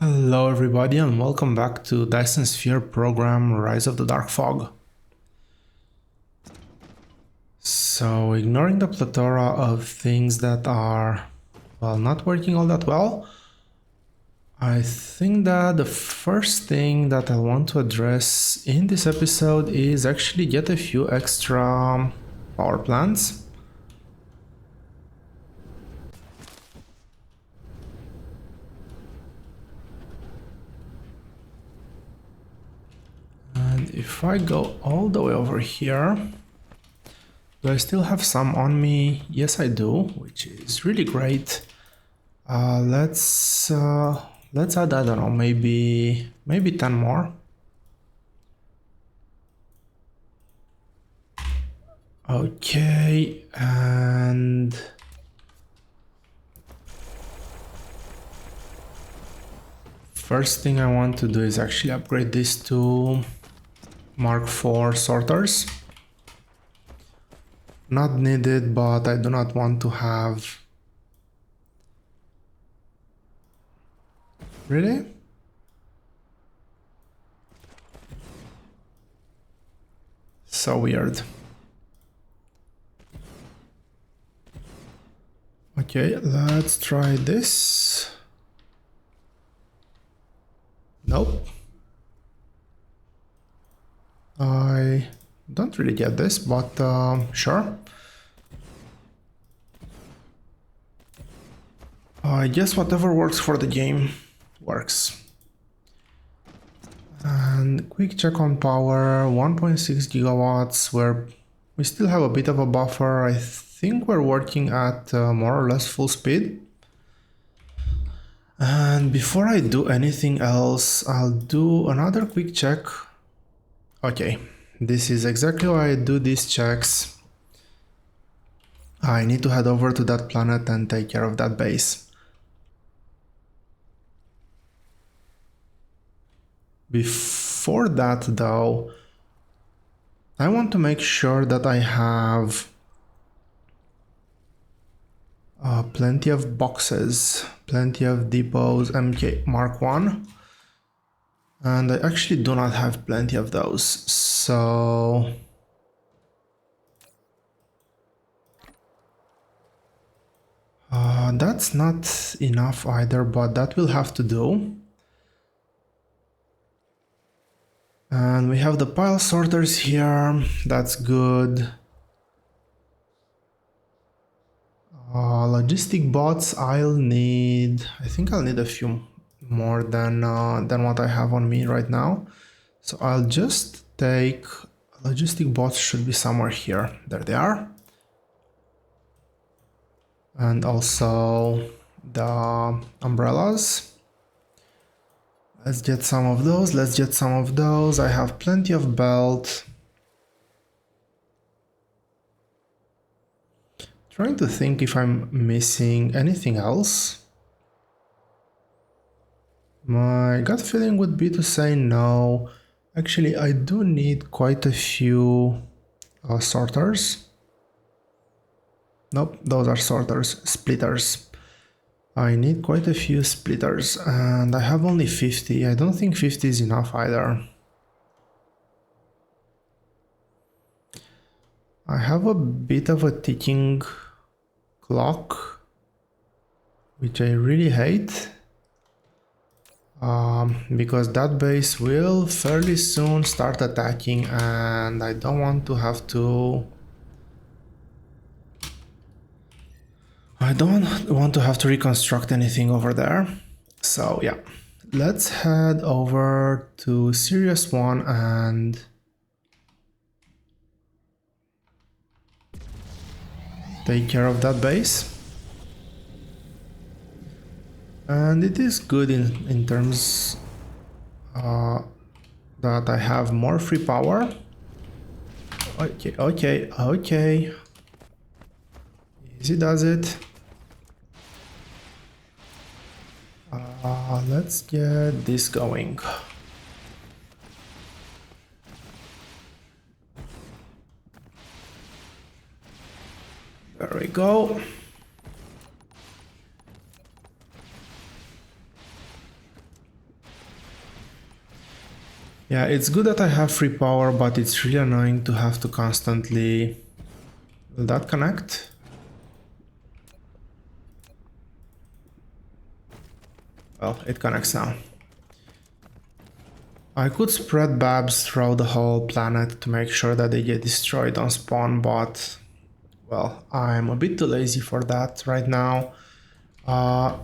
Hello everybody and welcome back to Dyson Sphere Program Rise of the Darkfog. So ignoring the plethora of things that are, well, not working all that well, I think that the first thing that I want to address in this episode is actually get a few extra power plants. And if I go all the way over here, do I still have some on me? Yes, I do, which is really great. Let's add, I don't know, maybe 10 more. Okay, and first thing I want to do is actually upgrade this to Mark IV sorters. Not needed, but I do not want to have... Really? So weird. Okay, let's try this. Nope. I don't really get this, but sure. I guess whatever works for the game works. And quick check on power, 1.6 gigawatts, where we still have a bit of a buffer. I think we're working at more or less full speed. And before I do anything else, I'll do another quick check. Okay, this is exactly why I do these checks. I need to head over to that planet and take care of that base. Before that though, I want to make sure that I have plenty of boxes, plenty of depots, MK Mark 1. And I actually do not have plenty of those, so... that's not enough either, but that will have to do. And we have the pile sorters here, that's good. Logistic bots, I think I'll need a few more than what I have on me right now. So I'll just take... Logistic bots should be somewhere here. There they are. And also the umbrellas. Let's get some of those, I have plenty of belt. Trying to think if I'm missing anything else. My gut feeling would be to say no. Actually, I do need quite a few sorters. Nope, those are sorters, splitters. I need quite a few splitters, and I have only 50. I don't think 50 is enough either. I have a bit of a ticking clock, which I really hate, because that base will fairly soon start attacking, and I don't want to have to... I don't want to have to reconstruct anything over there. So yeah, let's head over to Sirius 1 and take care of that base. And it is good in terms that I have more free power. Okay. Easy does it. Let's get this going. There we go. Yeah, it's good that I have free power, but it's really annoying to have to constantly... Will that connect? Well, it connects now. I could spread babs throughout the whole planet to make sure that they get destroyed on spawn, but... Well, I'm a bit too lazy for that right now. I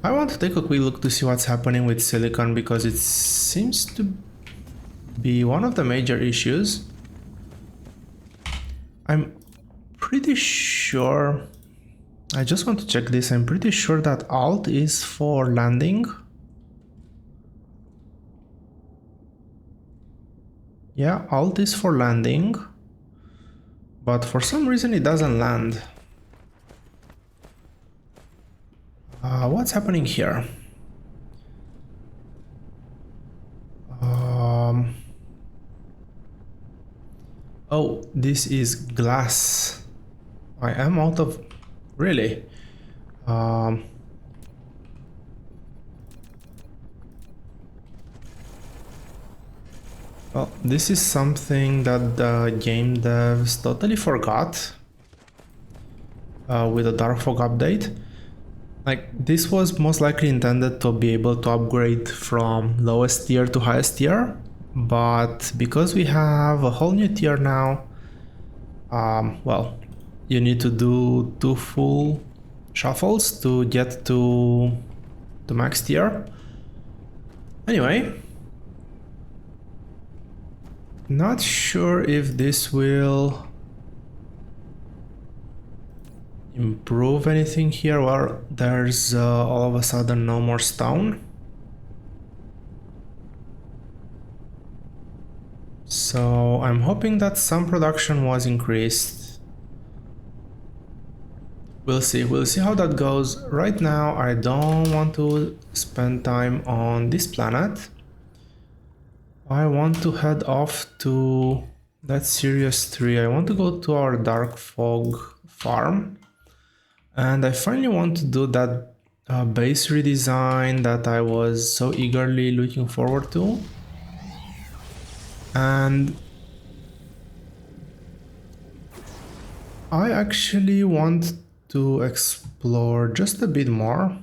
want to take a quick look to see what's happening with silicon, because it seems to be one of the major issues. I'm pretty sure... I just want to check this. I'm pretty sure that Alt is for landing. Yeah, Alt is for landing. But for some reason it doesn't land. What's happening here? Oh, this is glass. I am out of... Really? Well, this is something that the game devs totally forgot with the Darkfog update. Like, this was most likely intended to be able to upgrade from lowest tier to highest tier, but because we have a whole new tier now, well, you need to do 2 full shuffles to get to the max tier. Anyway, not sure if this will improve anything here. Well, there's all of a sudden no more stone. So I'm hoping that some production was increased. We'll see how that goes. Right now I don't want to spend time on this planet. I want to head off to that Sirius 3. I want to go to our Darkfog farm. And I finally want to do that base redesign that I was so eagerly looking forward to. And I actually want to explore just a bit more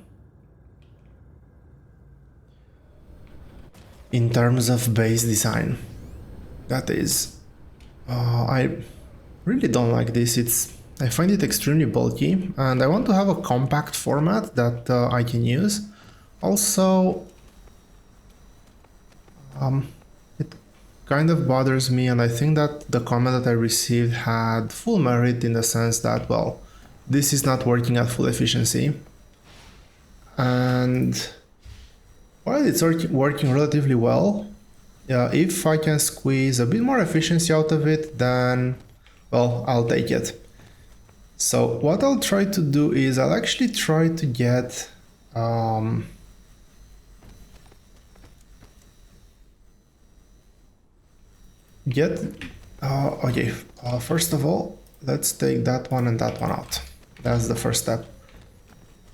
in terms of base design. That is, I really don't like this. I find it extremely bulky, and I want to have a compact format that I can use. Also, it kind of bothers me, and I think that the comment that I received had full merit in the sense that, well, this is not working at full efficiency. And while it's working relatively well, if I can squeeze a bit more efficiency out of it, then, well, I'll take it. So what I'll try to do is I'll actually try to get okay, first of all, let's take that one and that one out. That's the first step.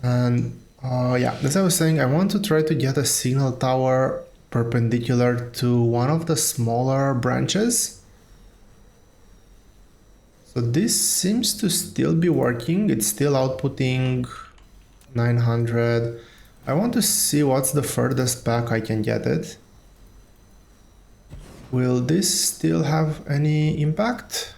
And yeah, as I was saying, I want to try to get a signal tower perpendicular to one of the smaller branches. So this seems to still be working. It's still outputting 900. I want to see what's the furthest back I can get it. Will this still have any impact?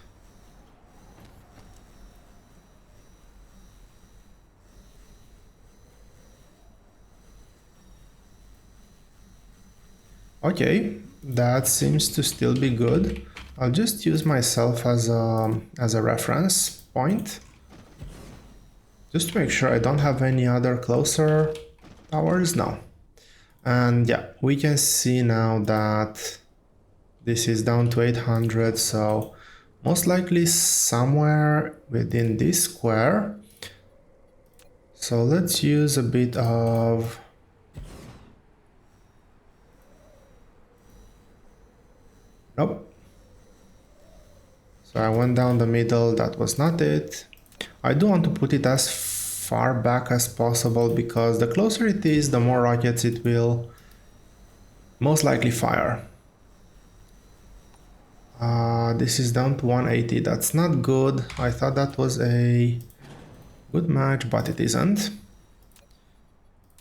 Okay, that seems to still be good. I'll just use myself as a reference point, just to make sure I don't have any other closer towers now. And yeah, we can see now that this is down to 800, so most likely somewhere within this square. So let's use a bit of... Nope. So I went down the middle, that was not it. I do want to put it as far back as possible, because the closer it is, the more rockets it will most likely fire. This is down to 180. That's not good. I thought that was a good match, but it isn't.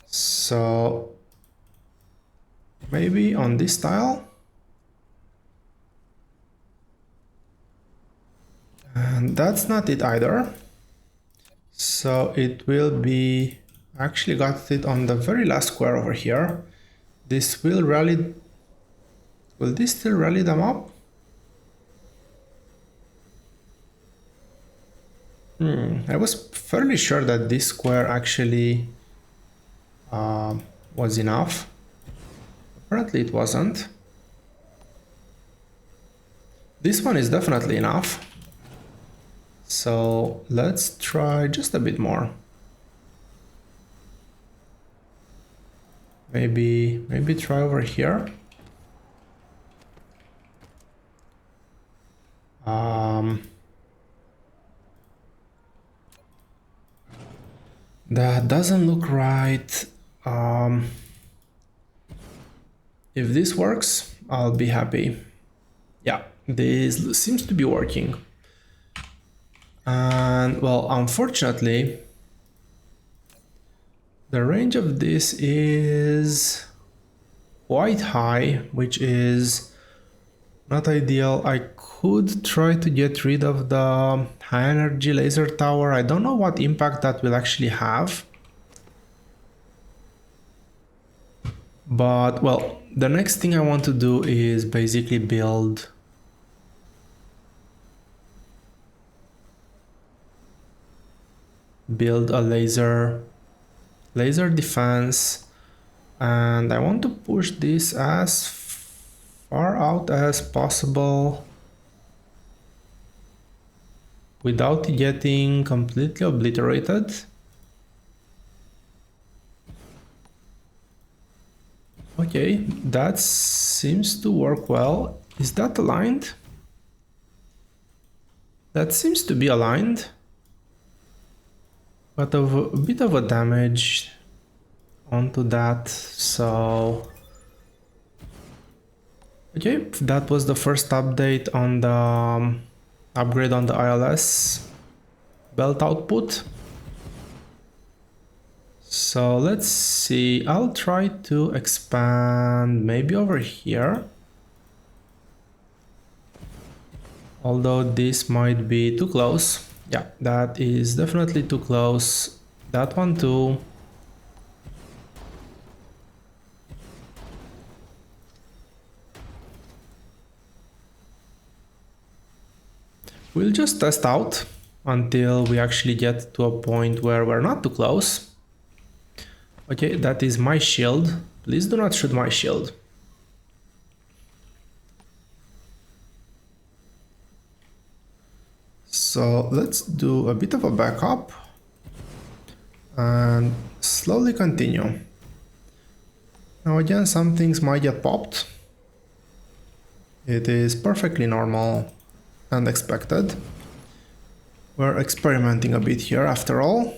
So maybe on this tile. And that's not it either. So it will be, actually got it on the very last square over here. This will rally, will this still rally them up? I was fairly sure that this square actually was enough. Apparently it wasn't. This one is definitely enough. So let's try just a bit more. Maybe try over here. That doesn't look right. If this works, I'll be happy. Yeah, this seems to be working. And well, unfortunately, the range of this is quite high, which is not ideal. I could try to get rid of the high energy laser tower. I don't know what impact that will actually have. But well, the next thing I want to do is basically build a laser defense, and I want to push this as far out as possible without getting completely obliterated. Okay, that seems to work well. Is that aligned? That seems to be aligned, but a bit of a damage onto that. So okay, that was the first update on the upgrade on the ILS belt output. So let's see, I'll try to expand maybe over here. Although this might be too close. Yeah, that is definitely too close. That one too. We'll just test out until we actually get to a point where we're not too close. Okay, that is my shield. Please do not shoot my shield. So let's do a bit of a backup and slowly continue. Now again, some things might get popped. It is perfectly normal and expected. We're experimenting a bit here after all.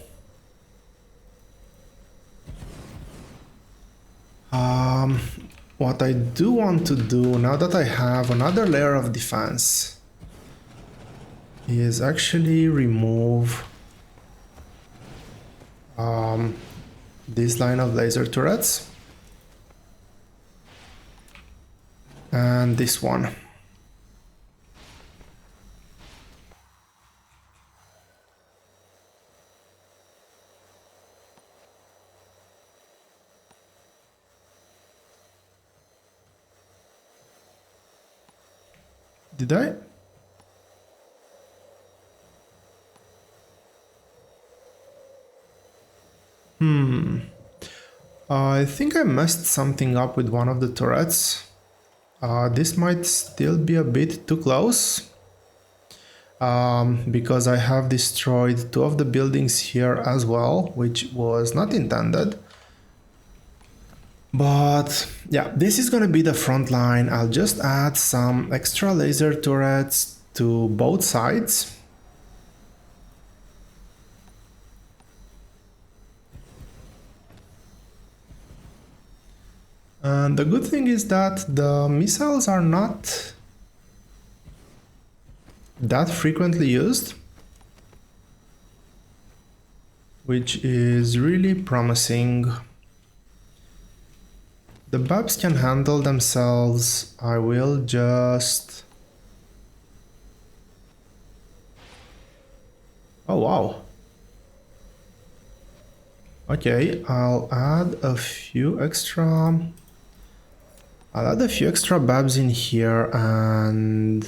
What I do want to do now that I have another layer of defense is actually remove this line of laser turrets and this one. Did I? I think I messed something up with one of the turrets. This might still be a bit too close. Because I have destroyed two of the buildings here as well, which was not intended. But yeah, this is gonna be the front line. I'll just add some extra laser turrets to both sides. And the good thing is that the missiles are not that frequently used, which is really promising. The babs can handle themselves. I will just... Oh wow. Okay, I'll add a few extra babs in here, and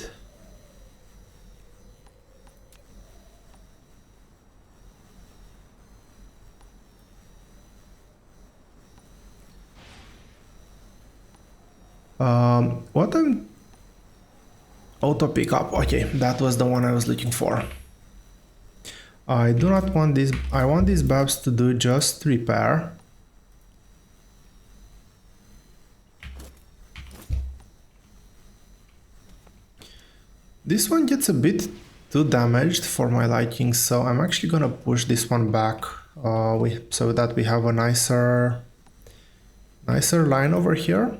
what I'm auto pickup. Okay, that was the one I was looking for. I do not want this. I want these babs to do just repair. This one gets a bit too damaged for my liking, so I'm actually gonna push this one back so that we have a nicer line over here.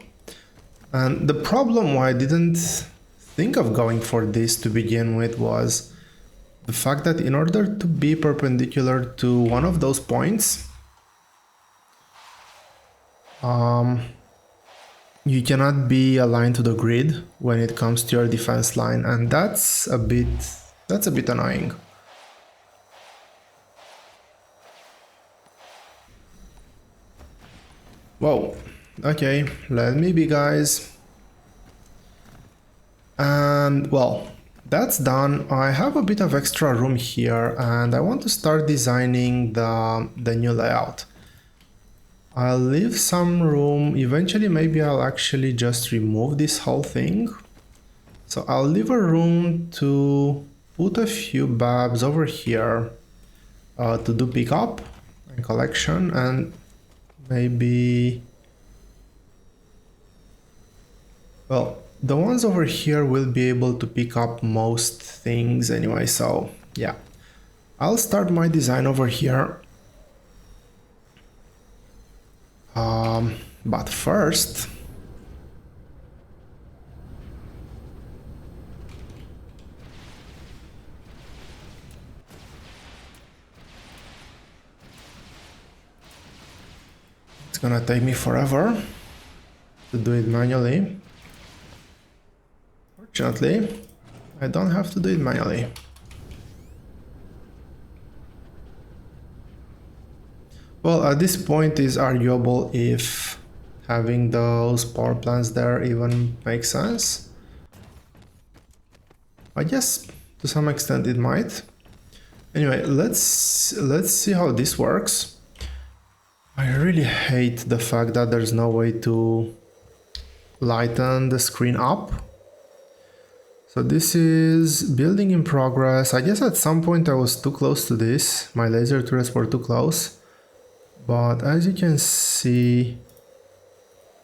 And the problem why I didn't think of going for this to begin with was the fact that in order to be perpendicular to one of those points, you cannot be aligned to the grid when it comes to your defense line, and that's a bit annoying. Whoa, okay, let me be, guys. And well, that's done. I have a bit of extra room here, and I want to start designing the new layout. I'll leave some room. Eventually, maybe I'll actually just remove this whole thing. So I'll leave a room to put a few babs over here to do pickup and collection, and maybe... Well, the ones over here will be able to pick up most things anyway, so yeah. I'll start my design over here. But first... It's gonna take me forever to do it manually. Fortunately, I don't have to do it manually. Well, at this point it's arguable if having those power plants there even makes sense. I guess to some extent it might. Anyway, let's see how this works. I really hate the fact that there's no way to lighten the screen up. So this is building in progress. I guess at some point I was too close to this. My laser turrets were too close. But as you can see,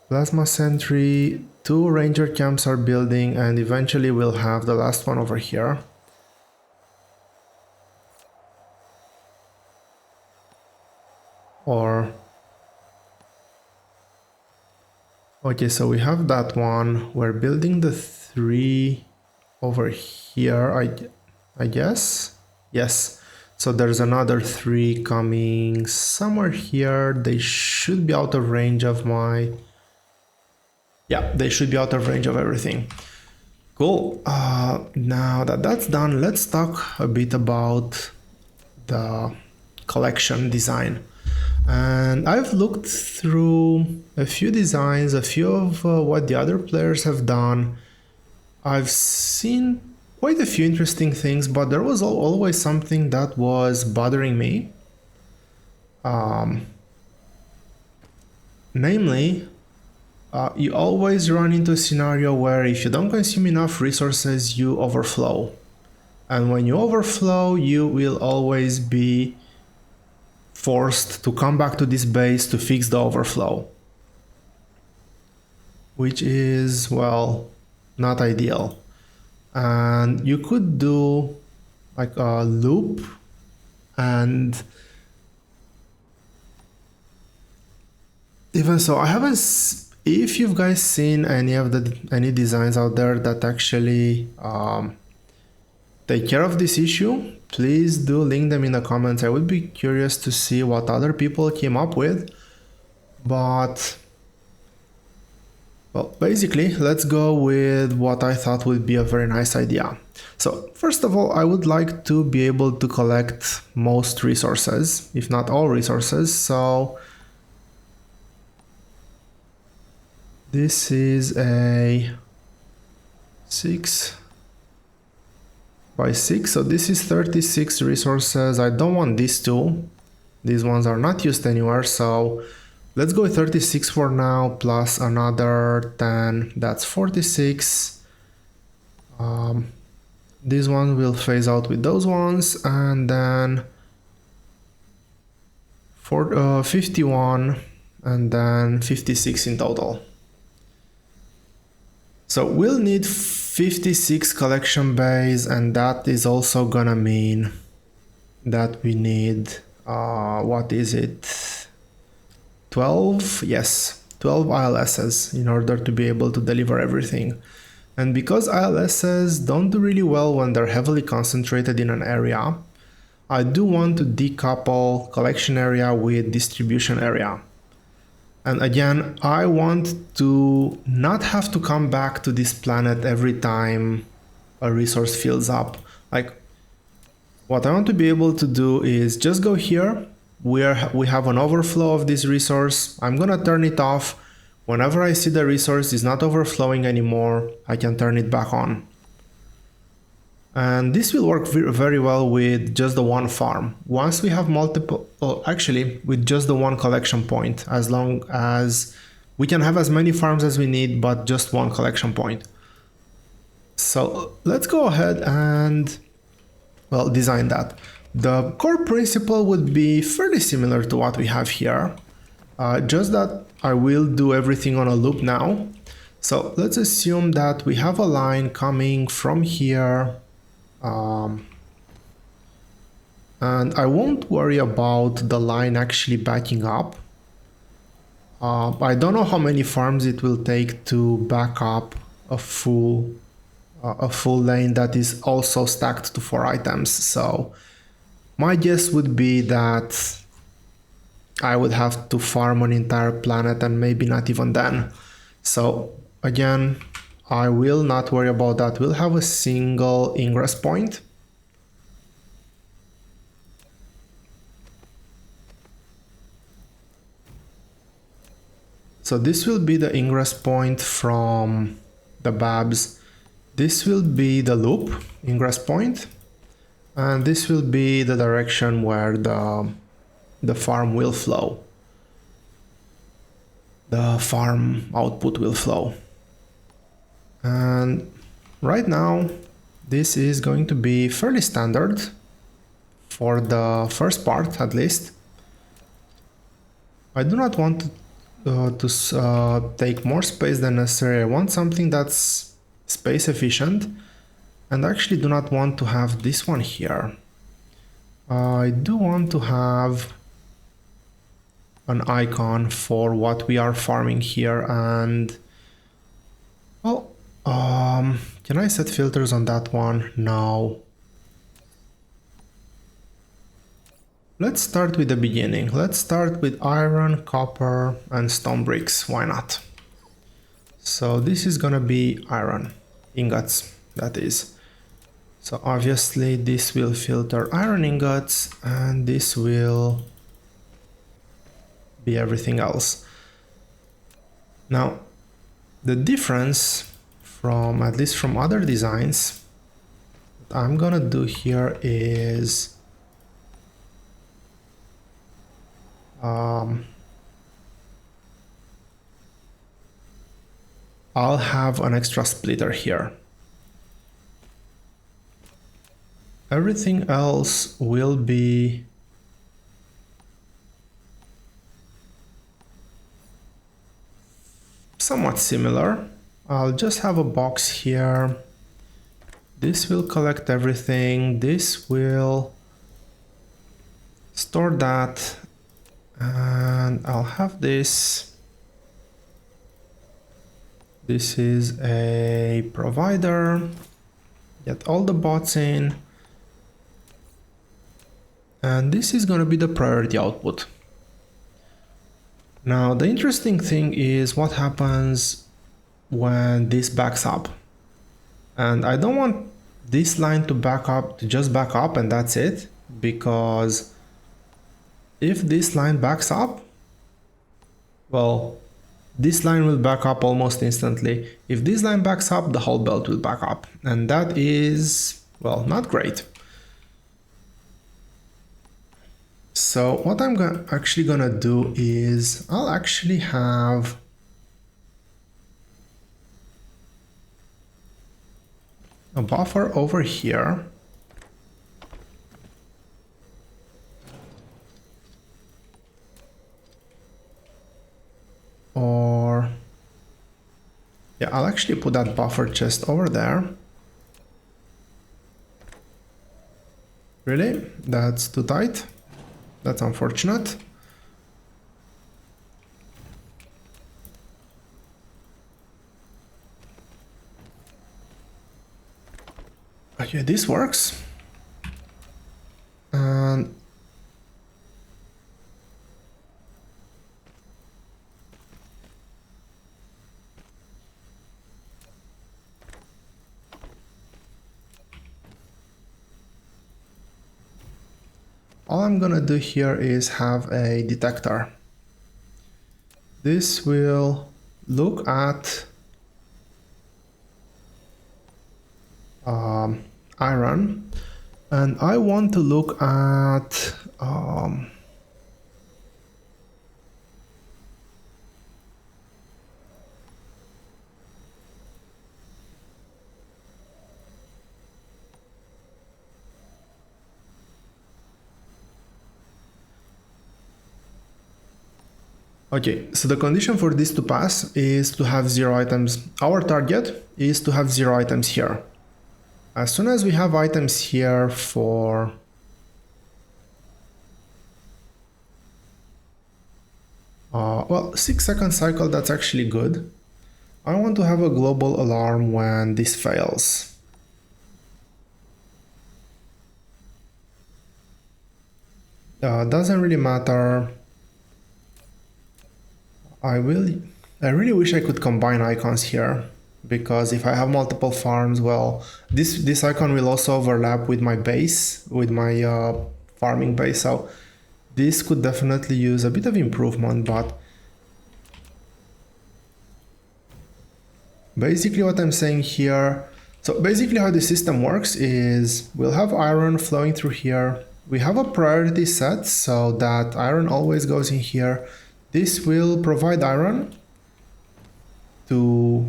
plasma sentry, 2 ranger camps are building, and eventually we'll have the last one over here. Or... Okay, so we have that one. We're building the 3 over here, I guess. Yes. So there's another 3 coming somewhere here. They should be out of range of my... Yeah, they should be out of range of everything. Cool. Now that that's done, let's talk a bit about the collection design. And I've looked through a few designs, a few of what the other players have done. I've seen quite a few interesting things, but there was always something that was bothering me. Namely, you always run into a scenario where if you don't consume enough resources, you overflow. And when you overflow, you will always be forced to come back to this base to fix the overflow. Which is, well, not ideal. And you could do like a loop, and even so, I haven't... If you've guys seen any designs out there that actually take care of this issue, please do link them in the comments. I would be curious to see what other people came up with. But, well, basically, let's go with what I thought would be a very nice idea. So, first of all, I would like to be able to collect most resources, if not all resources. So, this is a 6 by 6, so this is 36 resources. I don't want these two. These ones are not used anywhere, so let's go with 36 for now, plus another 10, that's 46. This one will phase out with those ones, and then 51, and then 56 in total. So we'll need 56 collection bays, and that is also gonna mean that we need, what is it? 12? Yes, 12 ILSs in order to be able to deliver everything. And because ILSs don't do really well when they're heavily concentrated in an area, I do want to decouple collection area with distribution area. And again, I want to not have to come back to this planet every time a resource fills up. Like, what I want to be able to do is just go here where we have an overflow of this resource. I'm gonna turn it off. Whenever I see the resource is not overflowing anymore, I can turn it back on. And this will work very well with just the one farm. Once we have multiple, actually with just the one collection point, as long as we can have as many farms as we need, but just one collection point. So let's go ahead and, well, design that. The core principle would be fairly similar to what we have here, just that I will do everything on a loop now. So let's assume that we have a line coming from here, and I won't worry about the line actually backing up. I don't know how many farms it will take to back up a full lane that is also stacked to 4 items. So my guess would be that I would have to farm an entire planet, and maybe not even then. So again, I will not worry about that. We'll have a single ingress point. So this will be the ingress point from the Babs. This will be the loop ingress point, and this will be the direction where the farm will flow. The farm output will flow. And right now, this is going to be fairly standard for the first part, at least. I do not want to take more space than necessary. I want something that's space efficient, and I actually do not want to have this one here. I do want to have an icon for what we are farming here, and, well, can I set filters on that one? No. Let's start with the beginning. Let's start with iron, copper, and stone bricks. Why not? So this is gonna be iron ingots, that is. So obviously this will filter iron ingots, and this will be everything else. Now, the difference from, at least from other designs, what I'm gonna do here is I'll have an extra splitter here. Everything else will be somewhat similar. I'll just have a box here. This will collect everything. This will store that. And I'll have this. This is a provider. Get all the bots in. And this is going to be the priority output. Now, the interesting thing is what happens when this backs up. And I don't want this line to back up, to just back up and that's it. Because if this line backs up, well, this line will back up almost instantly. If this line backs up, the whole belt will back up. And that is, well, not great. So what I'm actually gonna do is I'll actually have a buffer over here. Or yeah, I'll actually put that buffer chest over there. Really? That's too tight? That's unfortunate. Okay, this works. And all I'm gonna do here is have a detector. This will look at iron, and I want to look at okay, so the condition for this to pass is to have 0 items. Our target is to have 0 items here. As soon as we have items here for well, 6-second cycle, that's actually good. I want to have a global alarm when this fails. Doesn't really matter. I really wish I could combine icons here, because if I have multiple farms, well, this icon will also overlap with my base, with my farming base, so this could definitely use a bit of improvement. But basically what I'm saying here, so basically how the system works is we'll have iron flowing through here. We have a priority set so that iron always goes in here. This will provide iron to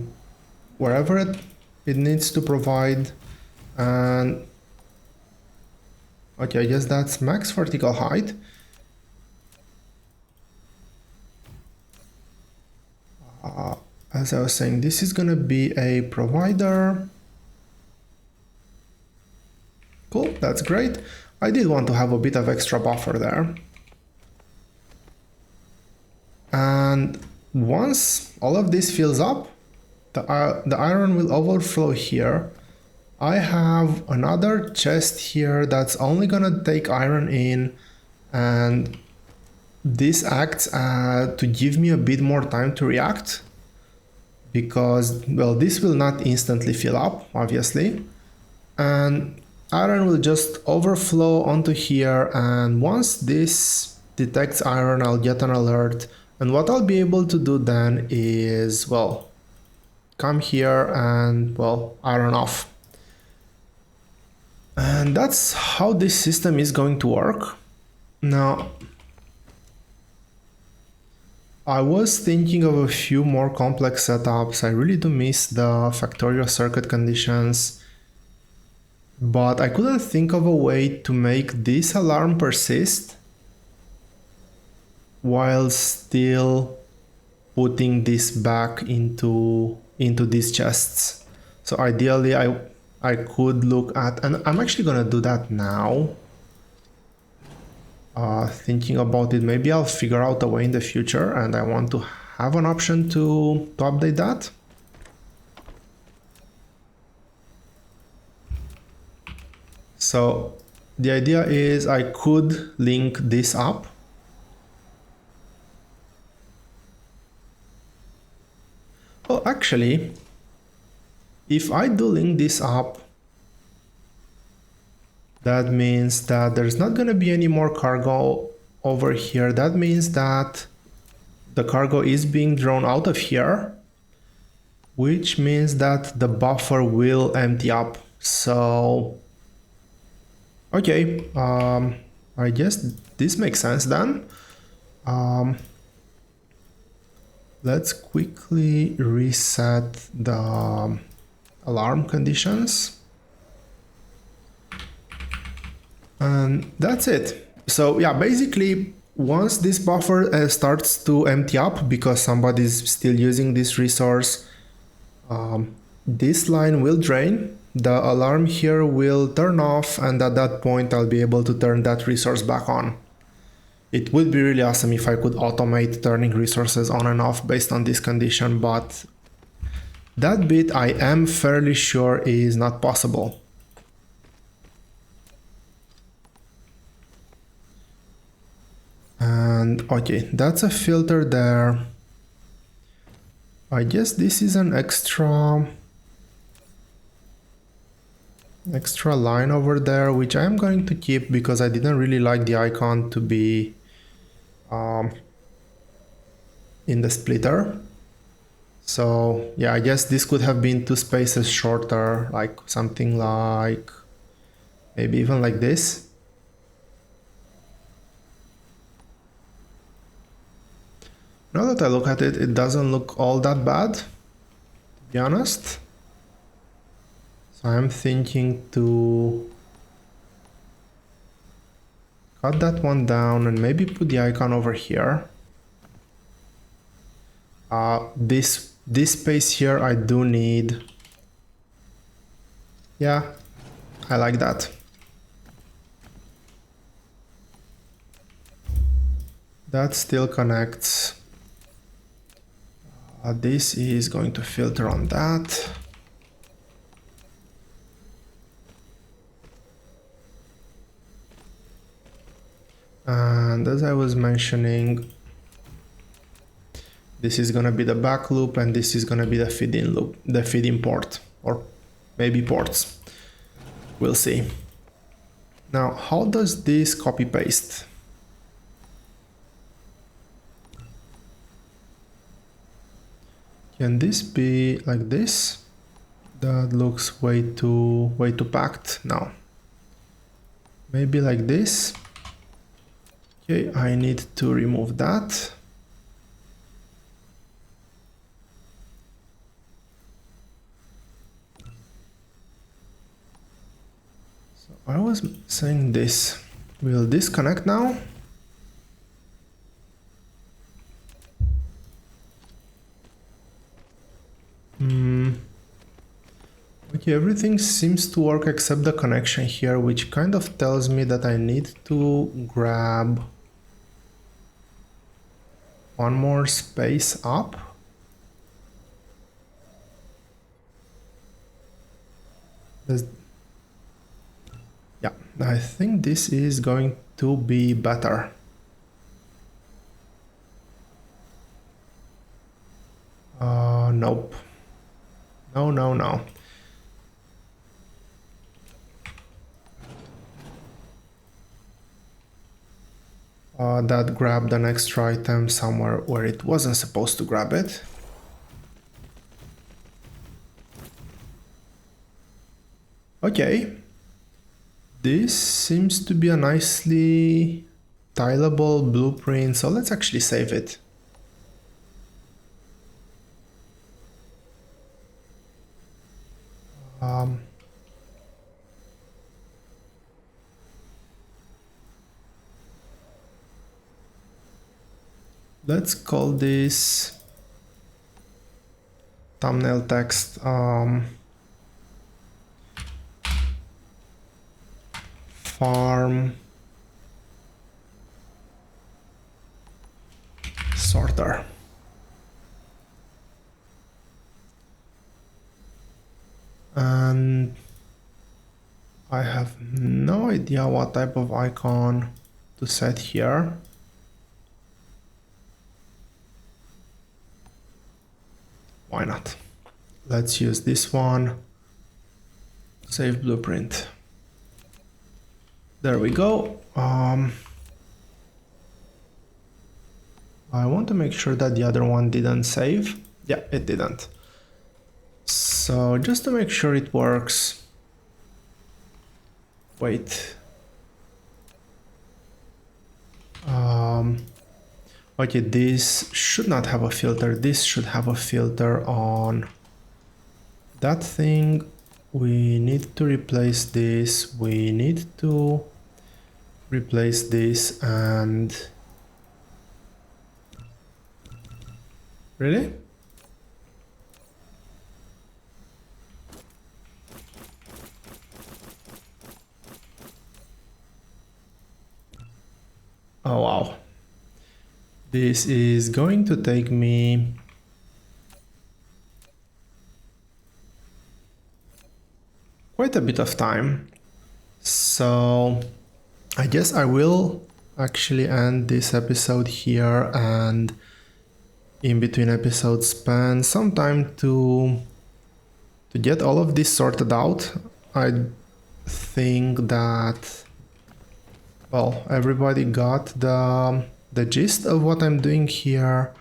wherever it needs to provide. And okay, I guess that's max vertical height. As I was saying, this is gonna be a provider. Cool, that's great. I did want to have a bit of extra buffer there. And once all of this fills up, the iron will overflow here. I have another chest here that's only gonna take iron in, and this acts to give me a bit more time to react, because, well, this will not instantly fill up, obviously, and iron will just overflow onto here, and once this detects iron, I'll get an alert. And what I'll be able to do then is, well, come here and, well, iron off. And that's how this system is going to work. Now, I was thinking of a few more complex setups. I really do miss the factorial circuit conditions, but I couldn't think of a way to make this alarm persist while still putting this back into these chests. So ideally I could look at, and I'm actually gonna do that now. Thinking about it, maybe I'll figure out a way in the future, and I want to have an option to update that. So the idea is I could link this up. Well, actually, if I do link this up, that means that there's not going to be any more cargo over here. That means that the cargo is being drawn out of here, which means that the buffer will empty up. So, okay, I guess this makes sense then. Let's quickly reset the alarm conditions. And that's it. So yeah, basically, once this buffer starts to empty up because somebody's still using this resource, this line will drain, the alarm here will turn off, and at that point I'll be able to turn that resource back on. It would be really awesome if I could automate turning resources on and off based on this condition, but that bit I am fairly sure is not possible. And okay, that's a filter there. I guess this is an extra line over there, which I am going to keep because I didn't really like the icon to be in the splitter. So yeah, I guess this could have been 2 spaces shorter, like something like maybe even like this. Now that I look at it, it doesn't look all that bad, to be honest. So I'm thinking to cut that one down and maybe put the icon over here. This space here I do need. Yeah, I like that. That still connects. This is going to filter on that. And as I was mentioning, this is going to be the back loop and this is going to be the feed-in loop, the feed-in port, or maybe ports. We'll see. Now, how does this copy paste? Can this be like this? That looks way too packed. No. Maybe like this. Okay, I need to remove that. So I was saying this. Will this connect now? Okay, everything seems to work except the connection here, which kind of tells me that I need to grab one more space up. Yeah, I think this is going to be better. Nope. No. That grabbed an extra item somewhere where it wasn't supposed to grab it. Okay. This seems to be a nicely tileable blueprint, so let's actually save it. Let's call this thumbnail text farm sorter. And I have no idea what type of icon to set here. Why not? Let's use this one. Save blueprint. There we go. I want to make sure that the other one didn't save. Yeah, it didn't. So just to make sure it works. Wait. Okay, this should not have a filter. This should have a filter on that thing. We need to replace this. We need to replace this and... Really? Oh wow. This is going to take me quite a bit of time. So I guess I will actually end this episode here and in between episodes spend some time to get all of this sorted out. I think that, well, everybody got the gist of what I'm doing here.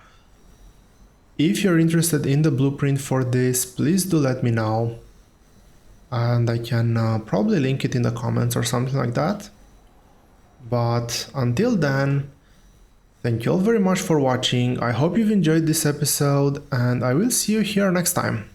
If you're interested in the blueprint for this, please do let me know. And I can probably link it in the comments or something like that. But until then, thank you all very much for watching. I hope you've enjoyed this episode and I will see you here next time.